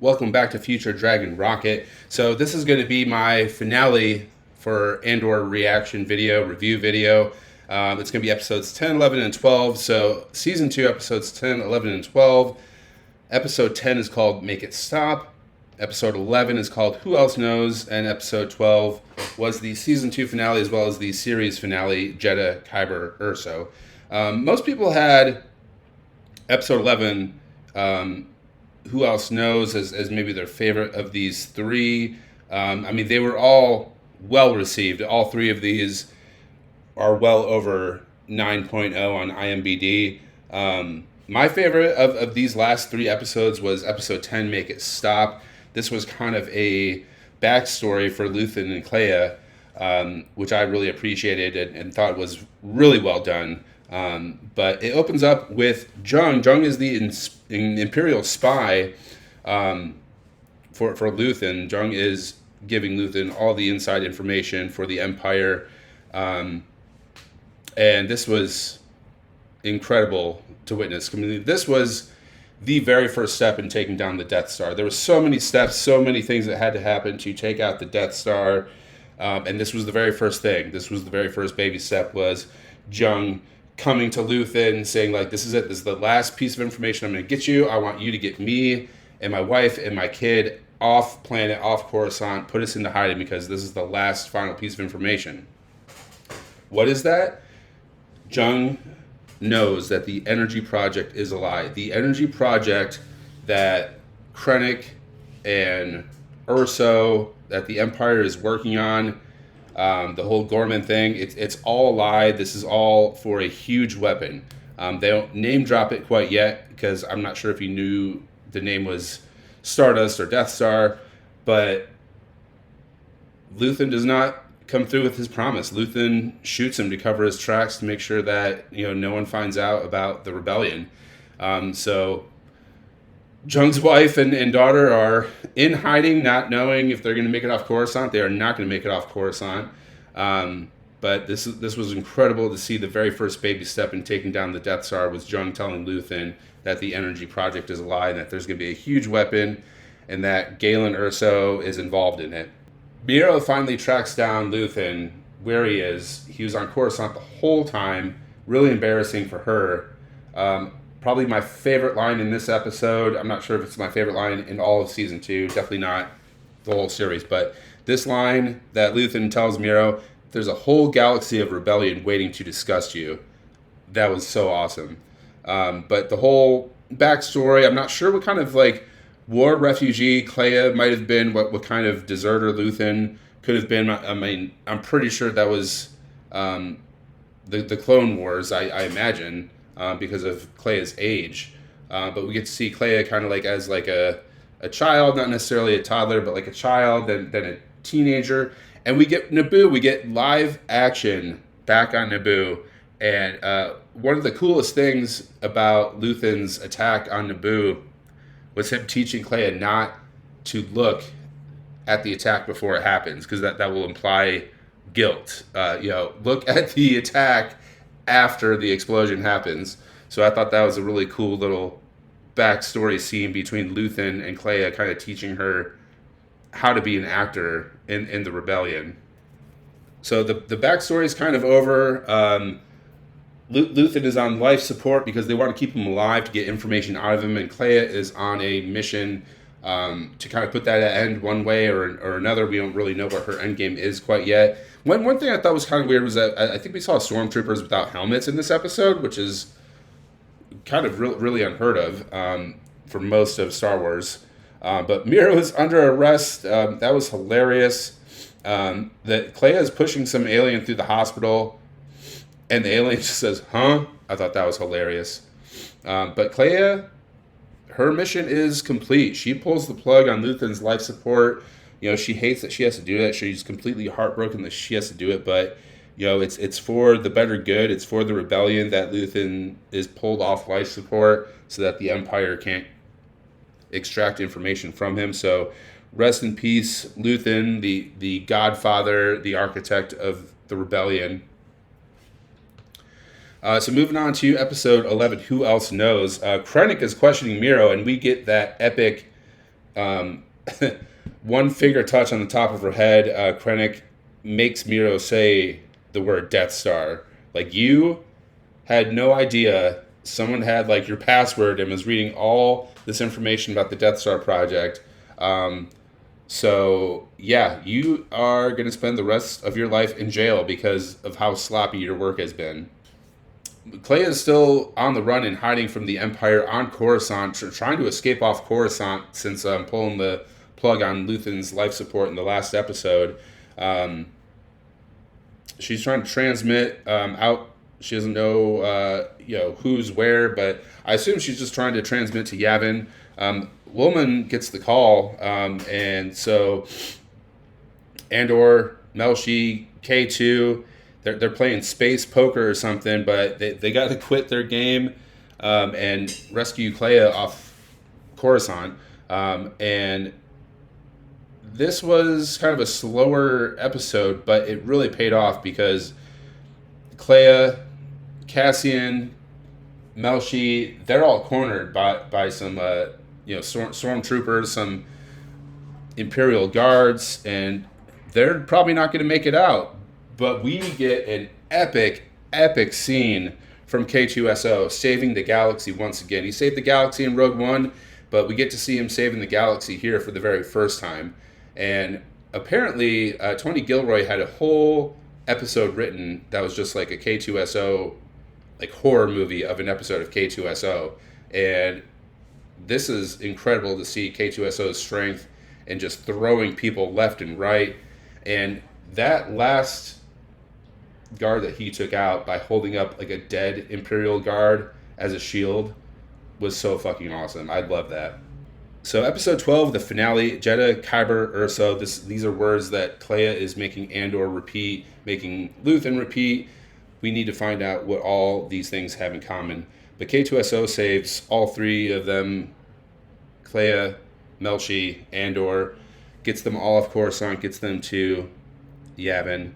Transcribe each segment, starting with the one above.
Welcome back to Future Dragon Rocket. So this is going to be my finale for Andor reaction video, review video. It's going to be episodes 10, 11, and 12. So season 2, episodes 10, 11, and 12. Episode 10 is called Make It Stop. Episode 11 is called Who Else Knows? And episode 12 was the season 2 finale as well as the series finale, Jedha, Kyber, Urso. Most people had episode 11... Who Else Knows as maybe their favorite of these three. They were all well received. All three of these are well over 9.0 on IMDb. My favorite of these last three episodes was episode 10, Make It Stop. This was kind of a backstory for Luthen and Clea, which I really appreciated and thought was really well done. But it opens up with Jung. Jung is the Imperial spy for Luthen. Jung is giving Luthen all the inside information for the Empire. And this was incredible to witness. I mean, this was the very first step in taking down the Death Star. There were so many steps, so many things that had to happen to take out the Death Star. And this was the very first thing. This was the very first baby step, was Jung coming to Luthen saying, like, this is it. This is the last piece of information I'm going to get you. I want you to get me and my wife and my kid off planet, off Coruscant, put us into hiding because this is the last final piece of information. What is that? Jung knows that the Energy Project is a lie. The Energy Project that Krennic and Urso, that the Empire is working on, the whole Gorman thing, it's all a lie. This is all for a huge weapon. They don't name drop it quite yet because I'm not sure if you knew the name was Stardust or Death Star, but Luthen does not come through with his promise. Luthen shoots him to cover his tracks to make sure that no one finds out about the rebellion. So Jung's wife and daughter are in hiding, not knowing if they're going to make it off Coruscant. They are not going to make it off Coruscant. But this was incredible to see. The very first baby step in taking down the Death Star was Jung telling Luthen that the Energy Project is a lie and that there's going to be a huge weapon and that Galen Erso is involved in it. Miro finally tracks down Luthen where he is. He was on Coruscant the whole time. Really embarrassing for her. Probably my favorite line in this episode. I'm not sure if it's my favorite line in all of season 2. Definitely not the whole series. But this line that Luthen tells Miro, there's a whole galaxy of rebellion waiting to disgust you. That was so awesome. But the whole backstory, I'm not sure what kind of war refugee Clea might have been, what kind of deserter Luthen could have been. I mean, I'm pretty sure that was the Clone Wars, I imagine. Because of Clea's age. But we get to see Clea kind of as a child, not necessarily a toddler, but like a child, then a teenager. And we get Naboo, we get live action back on Naboo. And one of the coolest things about Luthen's attack on Naboo was him teaching Clea not to look at the attack before it happens, because that will imply guilt. Look at the attack after the explosion happens. So I thought that was a really cool little backstory scene between Luthen and Clea, kind of teaching her how to be an actor in the rebellion. So the backstory is kind of over. Luthen is on life support because they want to keep him alive to get information out of him, and Clea is on a mission to kind of put that at end one way or another. We don't really know what her end game is quite yet. One thing I thought was kind of weird was that I think we saw stormtroopers without helmets in this episode, which is kind of really unheard of for most of Star Wars. But Miro is under arrest. That was hilarious. That Clea is pushing some alien through the hospital, and the alien just says, "Huh?" I thought that was hilarious. But Clea, her mission is complete. She pulls the plug on Luthen's life support. She hates that she has to do that. She's completely heartbroken that she has to do it, but it's for the better good. It's for the rebellion that Luthen is pulled off life support so that the Empire can't extract information from him. So rest in peace, Luthen, the godfather, the architect of the rebellion. So moving on to episode 11, Who Else Knows? Krennic is questioning Miro, and we get that epic Um, one finger touch on the top of her head, Krennic makes Miro say the word Death Star. Like, you had no idea someone had like your password and was reading all this information about the Death Star project. So yeah, you are going to spend the rest of your life in jail because of how sloppy your work has been. Clay is still on the run and hiding from the Empire on Coruscant, trying to escape off Coruscant since pulling the plug on Luthen's life support in the last episode. She's trying to transmit out. She doesn't know, who's where, but I assume she's just trying to transmit to Yavin. Woolman gets the call, and so Andor, Melshi, K2, they're playing space poker or something, but they got to quit their game and rescue Clea off Coruscant. And this was kind of a slower episode, but it really paid off because Clea, Cassian, Melshi, they're all cornered by some stormtroopers, some Imperial guards, and they're probably not going to make it out. But we get an epic scene from K2SO saving the galaxy once again. He saved the galaxy in Rogue One, but we get to see him saving the galaxy here for the very first time. And apparently, Tony Gilroy had a whole episode written that was just like a K2SO like horror movie of an episode of K2SO. And this is incredible to see K2SO's strength and just throwing people left and right. And that last guard that he took out by holding up like a dead Imperial guard as a shield was so fucking awesome. I love that. So episode 12, the finale, Jedha, Kyber, Urso. These are words that Clea is making Andor repeat, making Luthen repeat. We need to find out what all these things have in common. But K2SO saves all three of them, Clea, Melshi, Andor, gets them all off Coruscant, gets them to Yavin,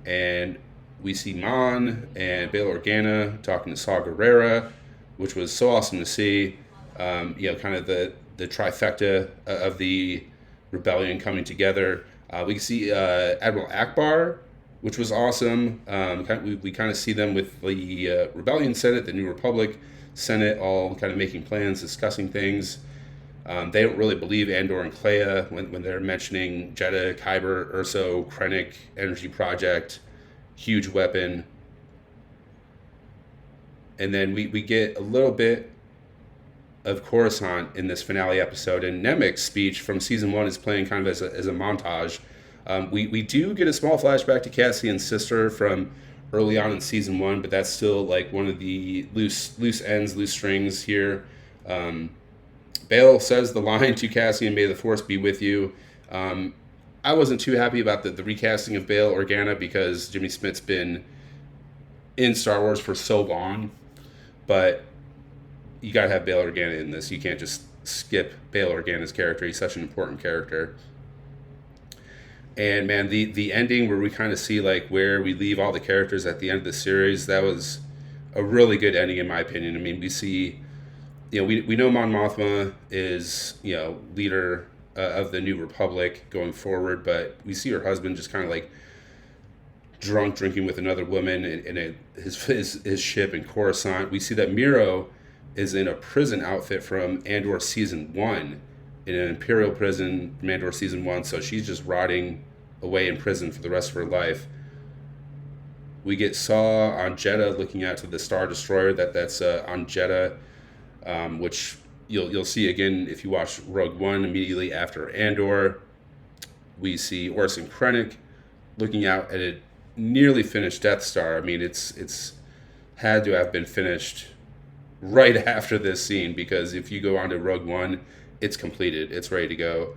and we see Mon and Bail Organa talking to Saw Gerrera, which was so awesome to see. Kind of the trifecta of the rebellion coming together. We can see Admiral Akbar, which was awesome. We kind of see them with the Rebellion Senate, the New Republic Senate, all kind of making plans, discussing things. They don't really believe Andor and Clea when they're mentioning Jedha, Kyber, Urso, Krennic, Energy Project, huge weapon. And then we get a little bit of Coruscant in this finale episode, and Nemec's speech from season 1 is playing kind of as a montage. We do get a small flashback to Cassian's sister from early on in season 1, but that's still like one of the loose strings here. Bail says the line to Cassian, "May the Force be with you." I wasn't too happy about the recasting of Bail Organa because Jimmy Smith's been in Star Wars for so long, but you gotta have Bail Organa in this. You can't just skip Bail Organa's character. He's such an important character. And man, the ending where we kind of see like where we leave all the characters at the end of the series, that was a really good ending in my opinion. I mean, we see, we know Mon Mothma is, leader of the New Republic going forward, but we see her husband just kind of like drunk drinking with another woman in his ship in Coruscant. We see that Miro is in a prison outfit from Andor season 1, in an Imperial prison from Andor season 1, so she's just rotting away in prison for the rest of her life. We get Saw on Jedha looking out to the Star Destroyer that's on Jedha, which you'll see again if you watch Rogue One immediately after Andor. We see Orson Krennic looking out at a nearly finished Death Star. I mean, it's had to have been finished right after this scene, because if you go on to Rogue One, it's completed. It's ready to go.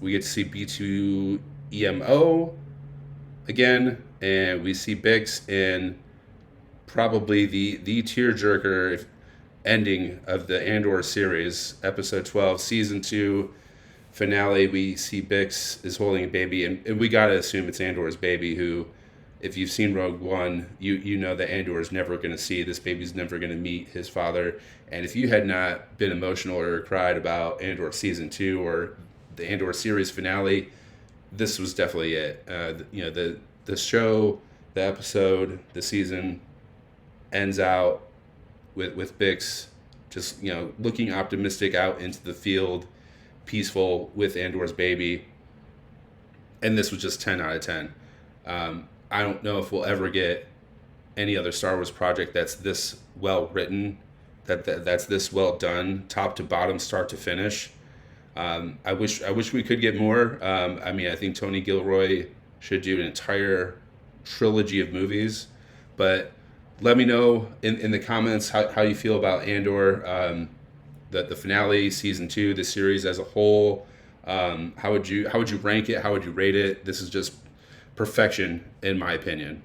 We get to see B2EMO again, and we see Bix in probably the tearjerker ending of the Andor series, episode 12, season 2 finale. We see Bix is holding a baby, and we gotta assume it's Andor's baby, who if you've seen Rogue One, you know that Andor is never going to see this baby's never going to meet his father. And if you had not been emotional or cried about Andor season 2 or the Andor series finale, this was definitely it. The show, the episode, the season ends out with Bix just looking optimistic out into the field, peaceful with Andor's baby, and this was just 10 out of 10. I don't know if we'll ever get any other Star Wars project that's this well written, that's this well done, top to bottom, start to finish. I wish we could get more. I think Tony Gilroy should do an entire trilogy of movies, but let me know in the comments how you feel about Andor, the finale, season 2, the series as a whole. How would you rank it? How would you rate it? This is just perfection in my opinion.